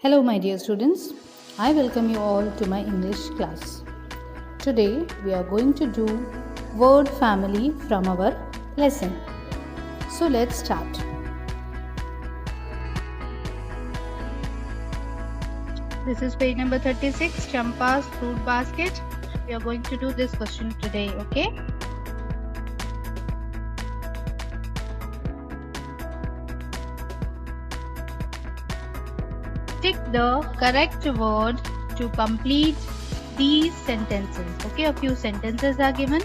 Hello, my dear students. I welcome you all to my English class. Today, we are going to do word family from our lesson. So, let's start. This is page number 36, Champa's fruit basket. We are going to do this question today, okay? Tick the correct word to complete these sentences. Okay, a few sentences are given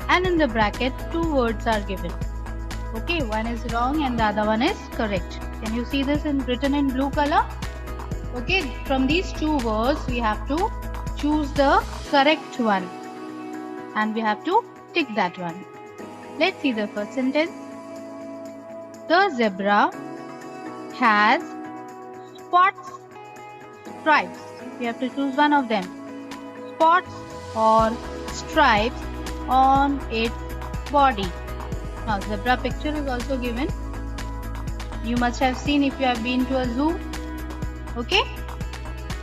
and in the bracket 2 words are given. Okay, one is wrong and the other one is correct. Can you see this written in blue color? Okay, from these 2 words we have to choose the correct one and we have to tick that one. Let's see the first sentence. The zebra has spots, stripes. We have to choose one of them. Spots or stripes on its body. Now zebra picture is also given. You must have seen if you have been to a zoo. Okay.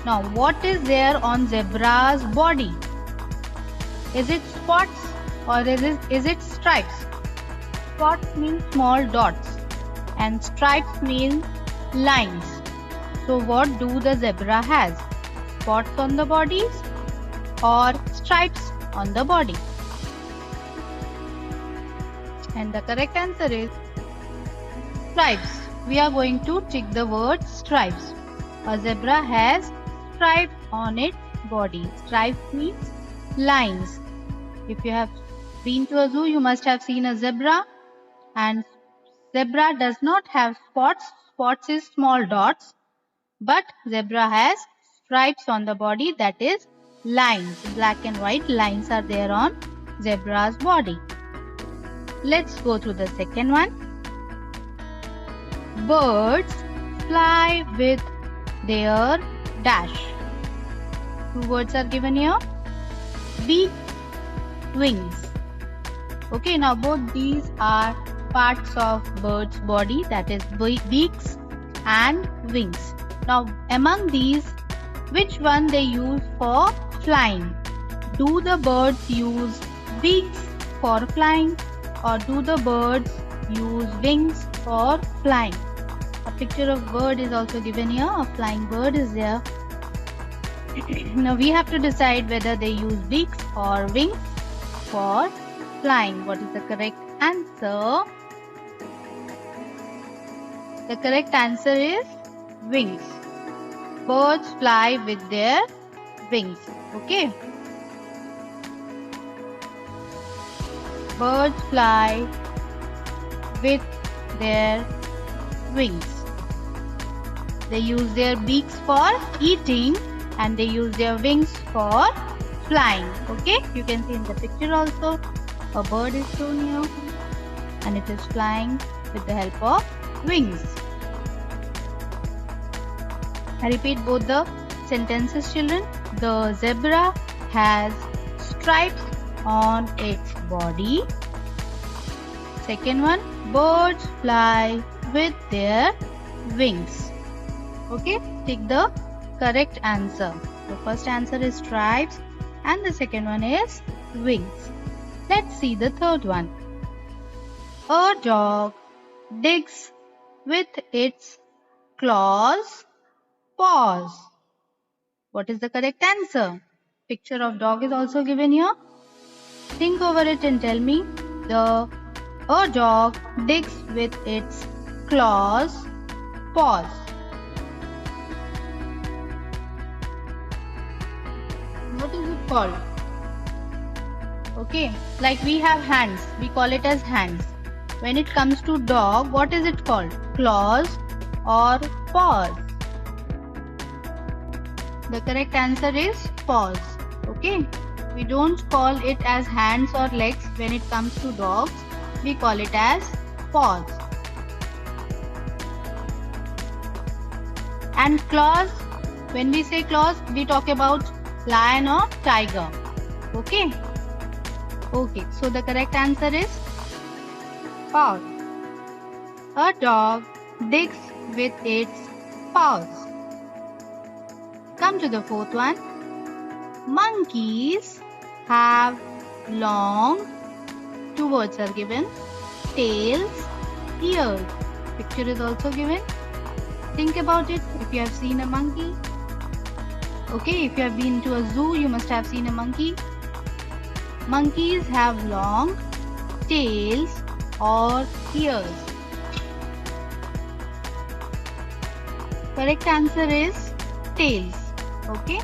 Now what is there on zebra's body? Is it spots or is it stripes? Spots mean small dots and stripes mean lines. So what do the zebra has? Spots on the bodies or stripes on the body? And the correct answer is stripes. We are going to tick the word stripes. A zebra has stripes on its body. Stripes means lines. If you have been to a zoo, you must have seen a zebra, and zebra does not have spots. Spots is small dots, but zebra has stripes on the body, that is lines. Black and white lines are there on zebra's body. Let's go to the second one. Birds fly with their dash. 2 words are given here. Beak, wings. Okay, now both these are parts of bird's body, that is beaks and wings. Now among these, which one they use for flying? Do the birds use beaks for flying or do the birds use wings for flying? A picture of bird is also given here. A flying bird is there. Now we have to decide whether they use beaks or wings for flying. What is the correct answer? The correct answer is wings. Birds fly with their wings. Okay. Birds fly with their wings. They use their beaks for eating and they use their wings for flying. Okay, you can see in the picture also a bird is shown here and it is flying with the help of wings. I repeat both the sentences, children. The zebra has stripes on its body. Second one, birds fly with their wings. Okay, take the correct answer. The first answer is stripes and the second one is wings. Let's see the third one. A dog digs with its claws, paws. What is the correct answer? Picture of dog is also given here. Think over it and tell me. A dog digs with its claws, paws. What is it called? Okay, like we have hands, we call it as hands. When it comes to dog, what is it called? Claws or paws? The correct answer is paws. Okay, we don't call it as hands or legs when it comes to dogs. We call it as paws. And claws, when we say claws, we talk about lion or tiger. Okay. Okay, so the correct answer is paws. A dog digs with its paws. Come to the fourth one. Monkeys have long, two words are given, tails, ears. Picture is also given. Think about it if you have seen a monkey. Okay, if you have been to a zoo, you must have seen a monkey. Monkeys have long tails or ears. Correct answer is tails. Okay.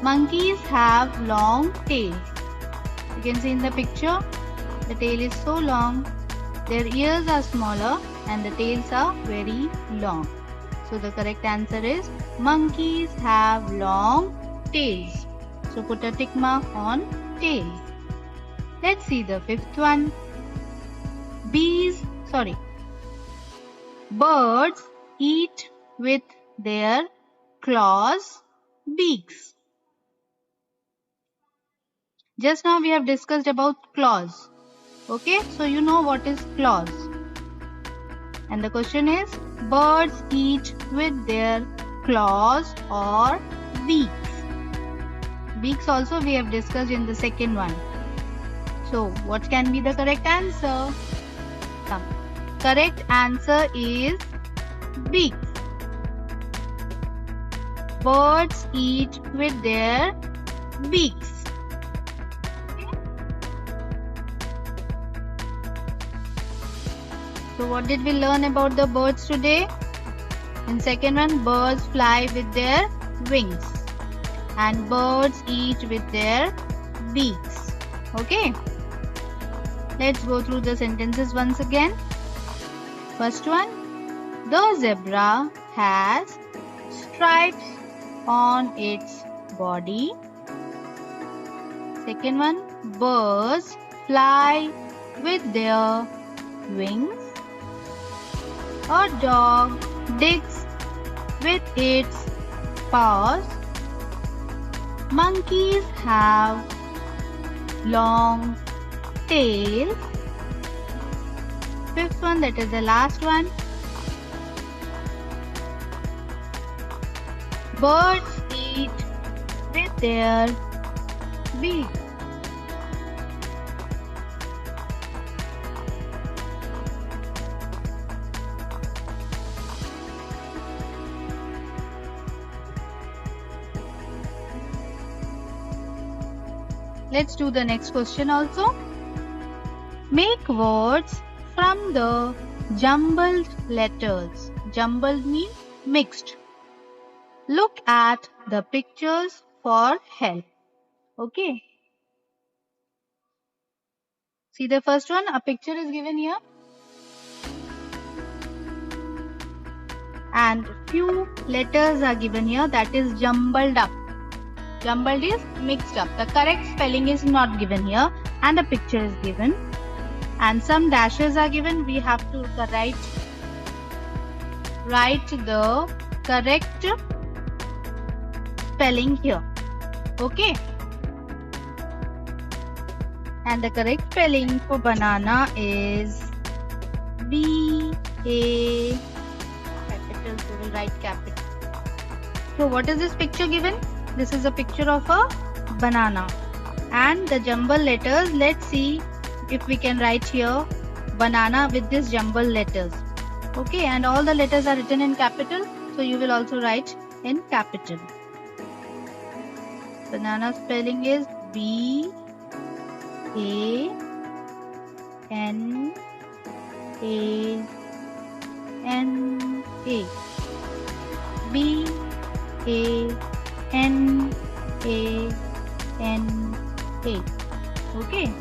Monkeys have long tails. You can see in the picture, the tail is so long, their ears are smaller and the tails are very long. So the correct answer is monkeys have long tails. So put a tick mark on tails. Let's see the fifth one. Birds eat with their claws, beaks. Just now we have discussed about claws. Okay, so you know what is claws. And the question is, birds eat with their claws or beaks. Beaks also we have discussed in the second one. So what can be the correct answer? Come. Correct answer is beaks. Birds eat with their beaks. So what did we learn about the birds today? In second one, birds fly with their wings and birds eat with their beaks. Okay. Let's go through the sentences once again. First one, the zebra has stripes on its body. Second one, birds fly with their wings. A dog digs with its paws. Monkeys have long tails. Fifth one, that is the last one. Birds eat with their beaks. Let's do the next question also. Make words from the jumbled letters. Jumbled means mixed. Look at the pictures for help. Okay. See the first one, a picture is given here. And few letters are given here, that is jumbled up. Jumbled is mixed up. The correct spelling is not given here and the picture is given. And some dashes are given. We have to write the correct spelling here. Okay. And the correct spelling for banana is B-A capital. So we will write capital. So what is this picture given? This is a picture of a banana. And the jumbled letters, let's see if we can write here banana with this jumbled letters. Okay, and all the letters are written in capital. So you will also write in capital. Banana spelling is B-A-N-A. B-A-N-A-N-A. Okay.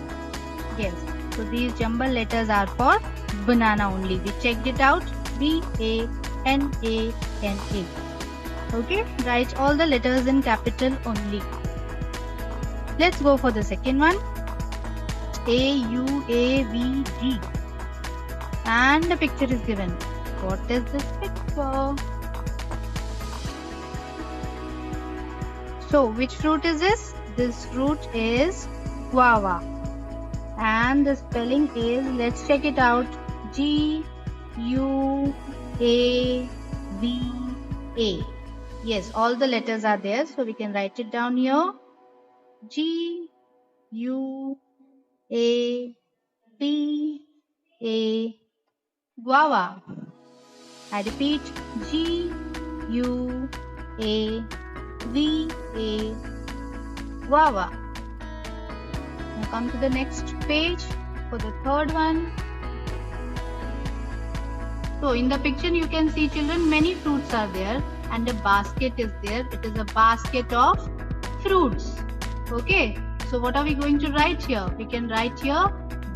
Yes. So these jumbled letters are for banana only. We checked it out. B-A-N-A-N-A. Okay. Write all the letters in capital only. Let's go for the second one. A-U-A-V-G. And the picture is given. What is this picture? So, which fruit is this? This fruit is guava. And the spelling is, let's check it out, G-U-A-V-A. Yes, all the letters are there, so we can write it down here. G, U, A, P, A, guava. I repeat, G, U, A, V, A, guava. Now come to the next page for the third one. So in the picture you can see, children, many fruits are there and a basket is there. It is a basket of fruits. Okay, so what are we going to write here? We can write here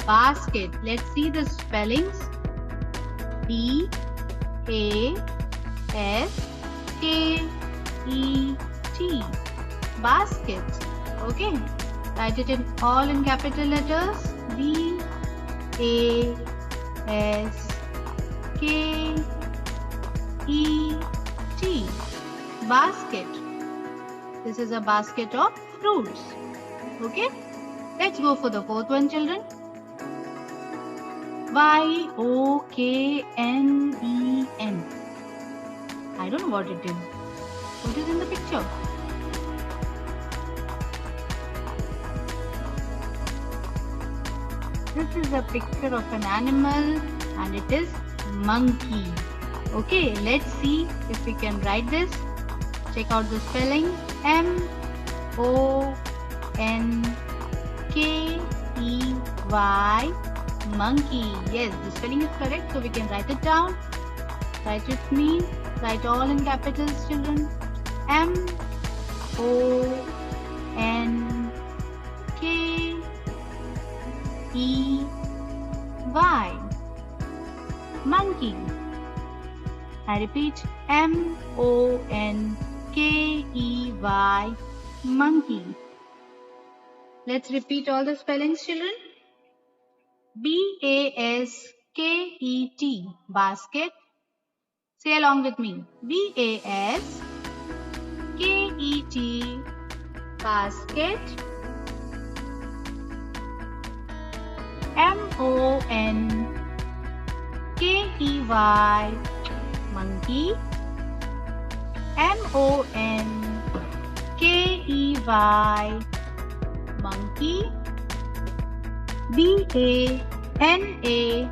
basket. Let's see the spellings. B A S K E T, basket. Okay, write it in all in capital letters. B A S K E T, basket. This is a basket of fruits. Okay, let's go for the fourth one, children. YOKNEN. I don't know what it is. What is in the picture? This is a picture of an animal and it is monkey. Okay, let's see if we can write this. Check out the spelling. MONKEY, monkey. Yes, the spelling is correct, so we can write it down. Write with me. Write all in capitals, children. MONKEY, monkey. I repeat, MONKEY, monkey. Let's repeat all the spellings, children. BASKET, basket. Say along with me. BASKET, basket. MONKEY, monkey. MONKEY, monkey. BANANA,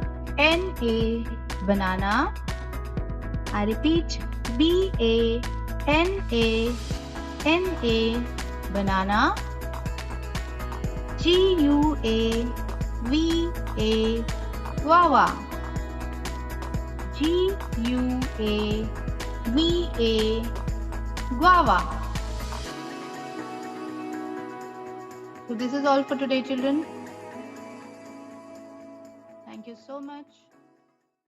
banana. I repeat, BANANA, banana. GUAVA, guava. GUAVA, guava. So this is all for today, children. Thank you so much.